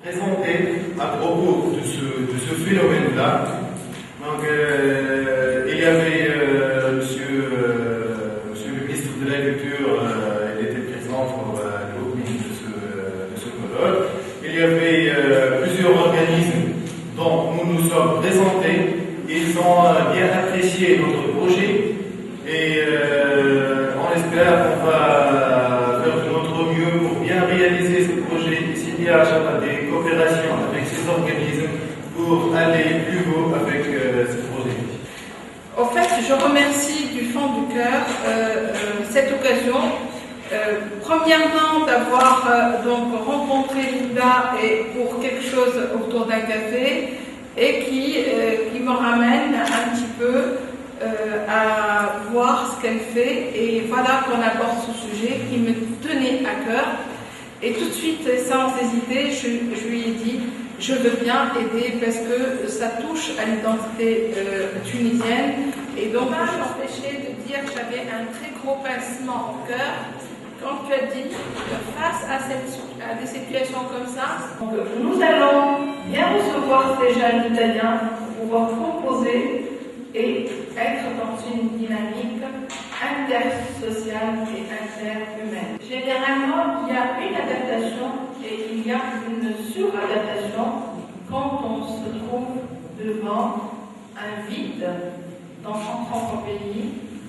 présenter à propos de ce phénomène-là. Donc, il y avait monsieur le ministre de l'Agriculture, il était présent pour l'opening de ce colloque. Il y avait plusieurs organismes dont nous nous sommes présentés. Ils ont bien apprécié notre projet et on espère qu'on va faire de notre mieux pour bien réaliser ce projet. S'il y a des coopérations avec ces organismes pour aller plus haut avec ce projet. Au fait, je remercie du fond du cœur cette occasion. Premièrement, d'avoir donc rencontré Linda et pour quelque chose autour d'un café et qui me ramène un petit peu à voir ce qu'elle fait, et voilà qu'on aborde ce sujet qui me tenait à cœur. Et tout de suite, sans hésiter, je lui ai dit je veux bien aider parce que ça touche à l'identité tunisienne, et donc je m'empêchais de dire que j'avais un très gros pincement au cœur quand tu as dit que face à des situations comme ça, nous allons bien recevoir ces jeunes Italiens pour pouvoir composer et être dans une dynamique intersociale et interhumaine. Généralement, il y a une adaptation et il y a une suradaptation quand on se trouve devant un vide dans son propre pays,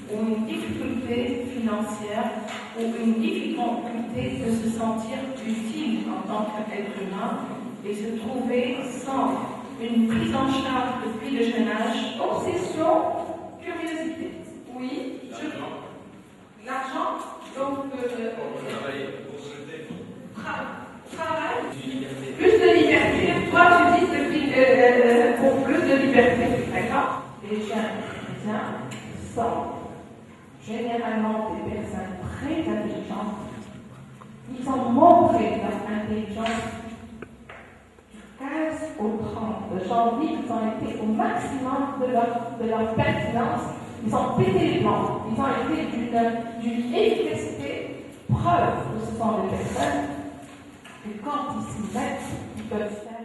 ou une difficulté financière, ou une difficulté de se sentir utile en tant qu'être humain, et se trouver sans une prise en charge depuis le jeune âge. Obsession, curiosité. Oui, l'argent, donc travail, plus de liberté. Toi, tu dis pour plus de liberté, d'accord? Les jeunes sont généralement des personnes très intelligentes. Ils ont montré leur intelligence du 15 au 30 janvier. Ils ont été au maximum de leur pertinence. Ils ont pété les plans. Ils ont été d'une efficacité, preuve que ce sont des personnes que quand ils s'y mettent, ils peuvent faire